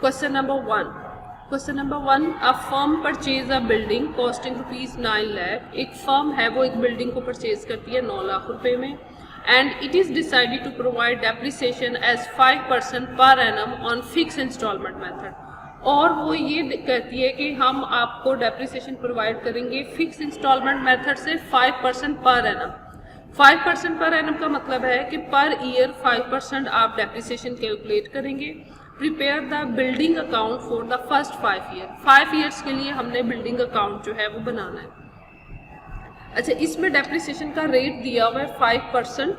Question number 1, a firm purchase a building costing ₹9 lakh. एक firm है वो एक बिल्डिंग को परचेज करती है 9 लाख रुपए में, and it is decided to provide depreciation as 5% per annum on fix installment method. और वो ये कहती है कि हम आपको डेप्रिसिएशन प्रोवाइड करेंगे फिक्स इंस्टॉलमेंट मेथड से 5% पर एनम। 5% पर एनम का मतलब है कि पर ईयर 5% आप डेप्रिसिएशन कैलकुलेट करेंगे। Prepare the building account for the first 5 year. 5 years के लिए हमने बिल्डिंग अकाउंट जो है वो बनाना है। अच्छा, इसमें डेप्रिसिएशन का रेट दिया हुआ है 5%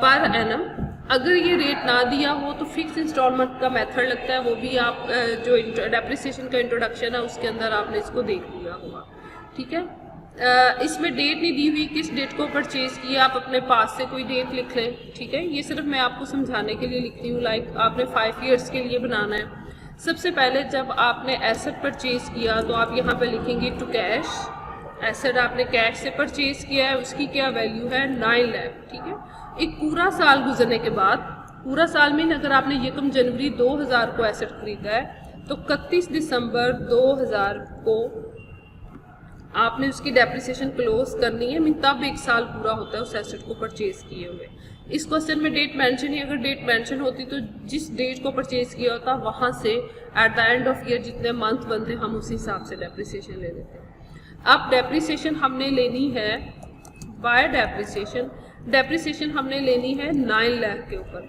पर एनम। अगर ये रेट ना दिया हो तो फिक्स इंस्टॉलमेंट का मेथड लगता है, वो भी आप जो डेप्रिसिएशन का इंट्रोडक्शन है उसके अंदर आपने इसको देख लिया होगा। ठीक है, इसमें डेट नहीं दी हुई, किस डेट को परचेज किया, आप अपने पास से कोई डेट लिख लें। ठीक है, ये सिर्फ मैं आपको समझाने के लिए लिख रही हूँ। लाइक आपने 5 ईयर्स के लिए बनाना है। सबसे पहले जब आपने एसेट परचेज किया तो आप यहाँ पे लिखेंगे टू कैश। एसेट आपने कैश से परचेज किया है, उसकी क्या वैल्यू है 9 लाख। ठीक है, एक पूरा साल गुजरने के बाद, पूरा साल में अगर आपने यकम जनवरी 2000 को एसेट खरीदा है तो 31 दिसंबर 2000 को आपने उसकी डेप्रिसिएशन क्लोज करनी है। तब एक साल पूरा होता है उस एसेट को परचेज किए हुए। इस क्वेश्चन में डेट मेंशन है, अगर डेट मेंशन होती तो जिस डेट को परचेज किया होता वहां से at the end of year जितने मंथ बनते हम उस हिसाब से डेप्रिसिएशन ले लेते हैं। अब डेप्रिसिएशन हमने लेनी है बाय डेप्रिसिएशन। डेप्रिसिएशन हमने लेनी है 9 लाख के ऊपर।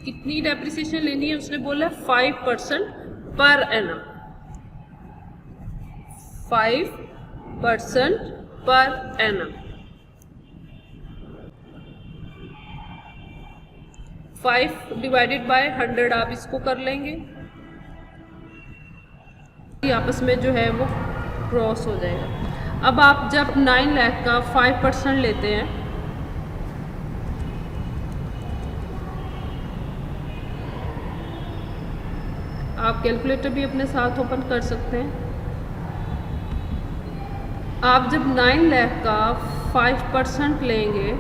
कितनी डेप्रिसिएशन लेनी है उसने बोला 5% per annum. 5% per annum. 5 divided by 100 आप इसको कर लेंगे, आपस में जो है वो क्रॉस हो जाएगा। अब आप जब 9 लाख का 5% लेते हैं आप कैलकुलेटर भी अपने साथ ओपन कर सकते हैं। आप जब 9 लाख का 5% लेंगे,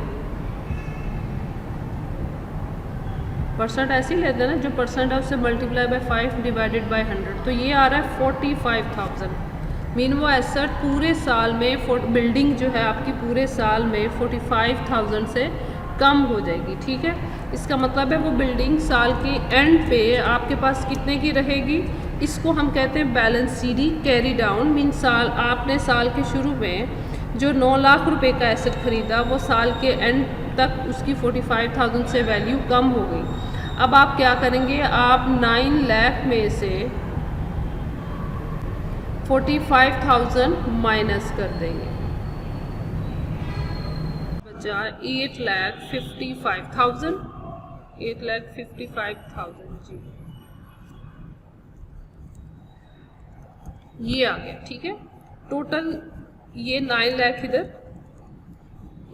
परसेंट ऐसे ही लेते हैं ना, जो परसेंट है उससे मल्टीप्लाई बाय 5 डिवाइडेड बाय 100, तो ये आ रहा है 45,000। मीन वो एसेट पूरे साल में, बिल्डिंग जो है आपकी पूरे साल में 45,000 से कम हो जाएगी। ठीक है, इसका मतलब है वो बिल्डिंग साल के एंड पे आपके पास कितने की रहेगी, इसको हम कहते हैं balance CD carry down. Mean साल आपने साल के शुरू में जो 9 लाख रुपए का एसेट खरीदा वो साल के एंड तक उसकी 45,000 से वैल्यू कम हो गई। अब आप क्या करेंगे, आप 9 लाख में से 45,000 माइनस कर देंगे, बचा 8,55,000। 8,55,000 जी, ये आ गया। ठीक है, टोटल ये 9 लाख इधर,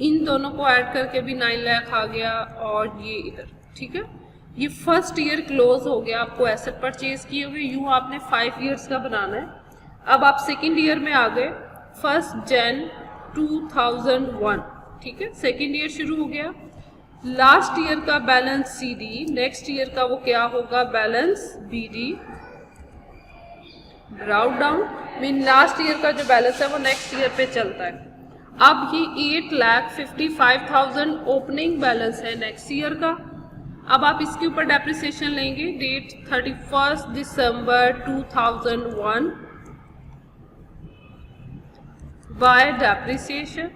इन दोनों को ऐड करके भी 9 लाख आ गया, और ये इधर। ठीक है, ये फर्स्ट ईयर क्लोज हो गया, आपको एसेट परचेज किए हुए। यूँ आपने 5 ईयर्स का बनाना है। अब आप सेकेंड ईयर में आ गए, 1 जनवरी 2001। ठीक है, सेकेंड ईयर शुरू हो गया। लास्ट ईयर का बैलेंस सीडी, नेक्स्ट ईयर का वो क्या होगा, बैलेंस बीडी। राउट डाउन मीन लास्ट ईयर का जो बैलेंस है वो नेक्स्ट ईयर पे चलता है। अब ये 8,55,000 ओपनिंग बैलेंस है नेक्स्ट ईयर का। अब आप इसके ऊपर डेप्रिसिएशन लेंगे, डेट 31 दिसंबर 2001 बाय डेप्रिसिएशन।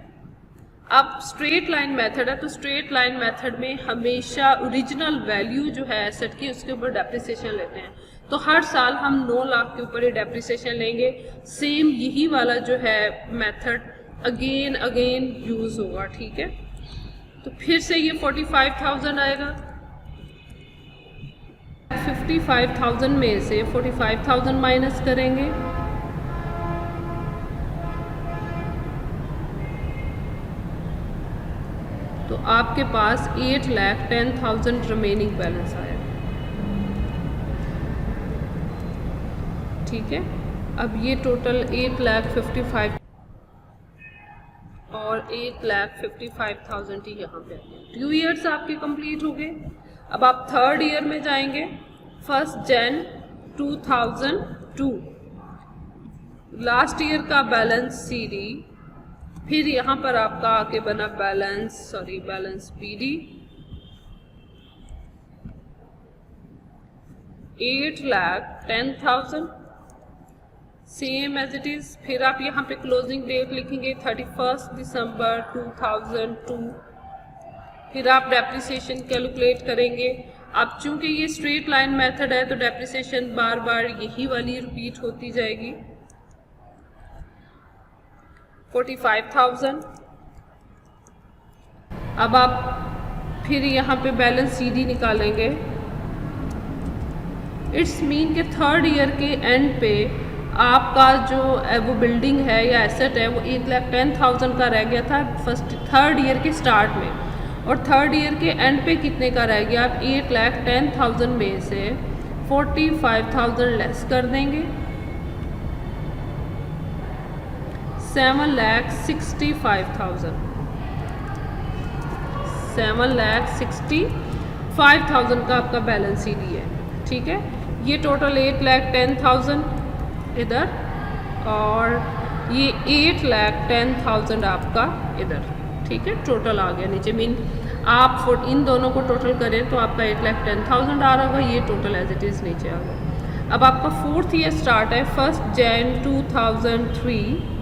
अब स्ट्रेट लाइन मेथड है, तो स्ट्रेट लाइन मेथड में हमेशा ओरिजिनल वैल्यू जो है एसेट की उसके ऊपर डेप्रिसिएशन लेते हैं। तो हर साल हम 9 लाख के ऊपर ही डेप्रिसिएशन लेंगे। सेम यही वाला जो है मेथड अगेन यूज होगा। ठीक है, तो फिर से ये 45,000 आएगा। 55,000 में से 45,000 माइनस करेंगे, तो आपके पास 8,10,000 रिमेनिंग बैलेंस आएगा। ठीक है, अब ये टोटल 8,55,000 और 8,55,000 ही यहाँ पे 2 ईयर्स आपके कंप्लीट हो गए। अब आप थर्ड ईयर में जाएंगे, 1 जनवरी 2002, लास्ट ईयर का बैलेंस CD, फिर यहाँ पर आपका आके बना balance PD 8,10,000 same as it is. फिर आप यहाँ पे क्लोजिंग डेट लिखेंगे 31 दिसंबर 2002। फिर आप डेप्रिसिएशन कैलकुलेट करेंगे। अब चूंकि ये स्ट्रेट लाइन मेथड है तो डेप्रिसिएशन बार बार यही वाली रिपीट होती जाएगी। 45,000। अब आप फिर यहाँ पे बैलेंस CD निकालेंगे। इट्स मीन के थर्ड ईयर के एंड पे आपका जो वो बिल्डिंग है या एसेट है वो 1,10,000 का रह गया था थर्ड ईयर के स्टार्ट में, और थर्ड ईयर के एंड पे कितने का रह गया? आप 1,10,000 में से 45,000 लेस कर देंगे, 7,65,000 7,65,000 का आपका बैलेंस CD है। ठीक है, ये टोटल 8,10,000 इधर और ये 8,10,000 आपका इधर। ठीक है, टोटल आ गया नीचे। मीन आप इन दोनों को टोटल करें तो आपका 8,10,000 आ रहा होगा, ये टोटल एज इट इज़ नीचे आ गया। अब आपका फोर्थ ईयर स्टार्ट है 1 Jan 2003।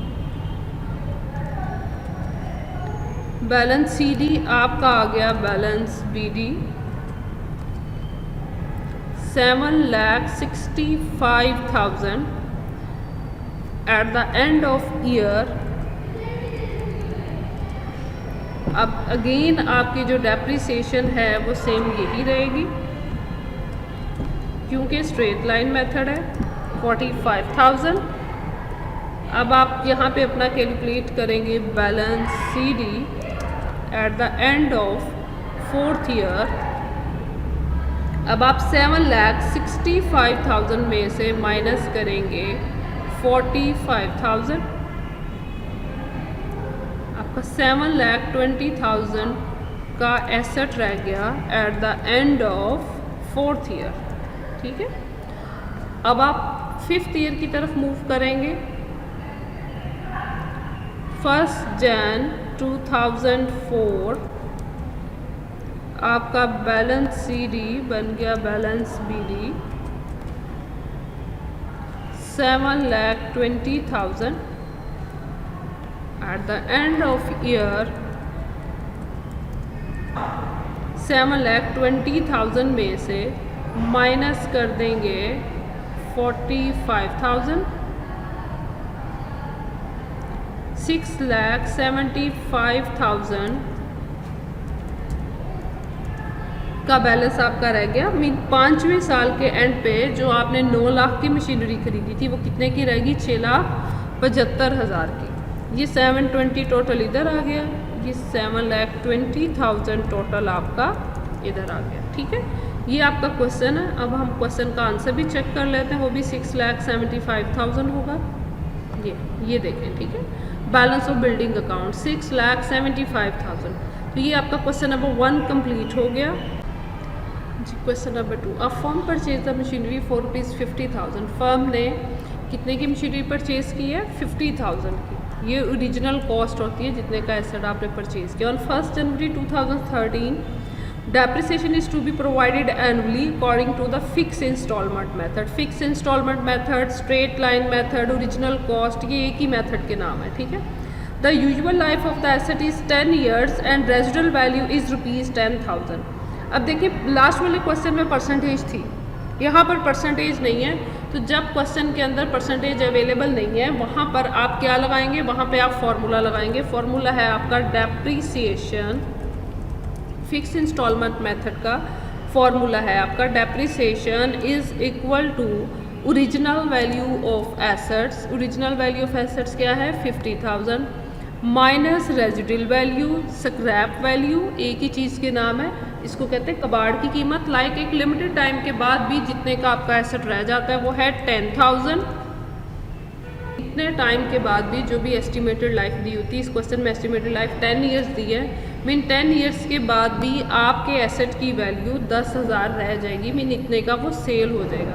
बैलेंस CD आपका आ गया balance BD 7,65,000 at the end of year. अब अगेन आपकी जो डेप्रिसिएशन है वो सेम यही रहेगी क्योंकि स्ट्रेट लाइन मेथड है। 45,000। अब आप यहाँ पे अपना कैलकुलेट करेंगे balance CD at the end of fourth year. अब आप 7,65,000 में से माइनस करेंगे 45,000, आपका 7,20,000 का एसेट रह गया at the end of fourth year. ठीक है, अब आप फिफ्थ ईयर की तरफ मूव करेंगे। 1 Jan 2004 आपका बैलेंस CD बन गया balance BD 7,20,000 at the end of year. 7,20,000 में से माइनस कर देंगे 45,000, 6,75,000 का बैलेंस आपका रह गया। मीन 5वें साल के एंड पे जो आपने 9 लाख की मशीनरी खरीदी थी वो कितने की रहेगी? 6,75,000 की। ये 720 टोटल इधर आ गया, ये 7,20,000 टोटल आपका इधर आ गया। ठीक है, ये आपका क्वेश्चन है। अब हम क्वेश्चन का आंसर भी चेक कर लेते हैं, वो भी 6,75,000 होगा। ये देखें। ठीक है, बैलेंस ऑफ बिल्डिंग अकाउंट 6,75,000। तो ये आपका क्वेश्चन नंबर 1 कंप्लीट हो गया जी। Question number 2, a firm purchase the machinery for ₹50,000। Firm ने कितने की मशीनरी परचेज की है? 50,000 की। ये ओरिजिनल कॉस्ट होती है जितने का एसेट आपने परचेज किया। On 1 January 2013 depreciation is to be provided annually according to the fixed installment method। fixed installment method, straight line method, original cost, ये एक ही मेथड के नाम है। ठीक है, the usual life of the asset is 10 years and residual value is ₹10,000। अब देखिए last वाले क्वेश्चन में परसेंटेज थी, यहाँ पर परसेंटेज नहीं है। तो जब क्वेश्चन के अंदर परसेंटेज अवेलेबल नहीं है वहाँ पर आप क्या लगाएंगे? वहाँ पे आप फॉर्मूला लगाएंगे। फॉर्मूला है आपका डेप्रीसिएशन। फिक्स इंस्टॉलमेंट मेथड का फॉर्मूला है आपका depreciation is equal to original value of assets. Original value of assets क्या है? 50,000 minus residual value, scrap value, एक ही चीज़ के नाम है, इसको कहते हैं कबाड़ की कीमत। लाइक एक लिमिटेड टाइम के बाद भी जितने का आपका एसेट रह जाता है वो है 10,000। इतने टाइम के बाद भी जो भी एस्टिमेटेड लाइफ दी होती है, इस क्वेश्चन में एस्टिमेटेड लाइफ 10 ईयर्स दी है। मीन 10 ईयर्स के बाद भी आपके एसेट की वैल्यू 10,000 रह जाएगी। मीन इतने का वो सेल हो जाएगा।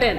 10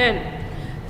10.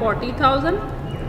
40,000.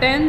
10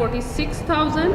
46,000.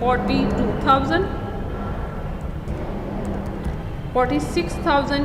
42,000. 46,000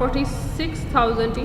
46,000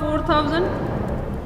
4,000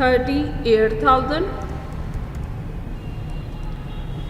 38,000.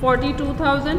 42,000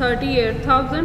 38,000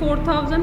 4,000.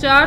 4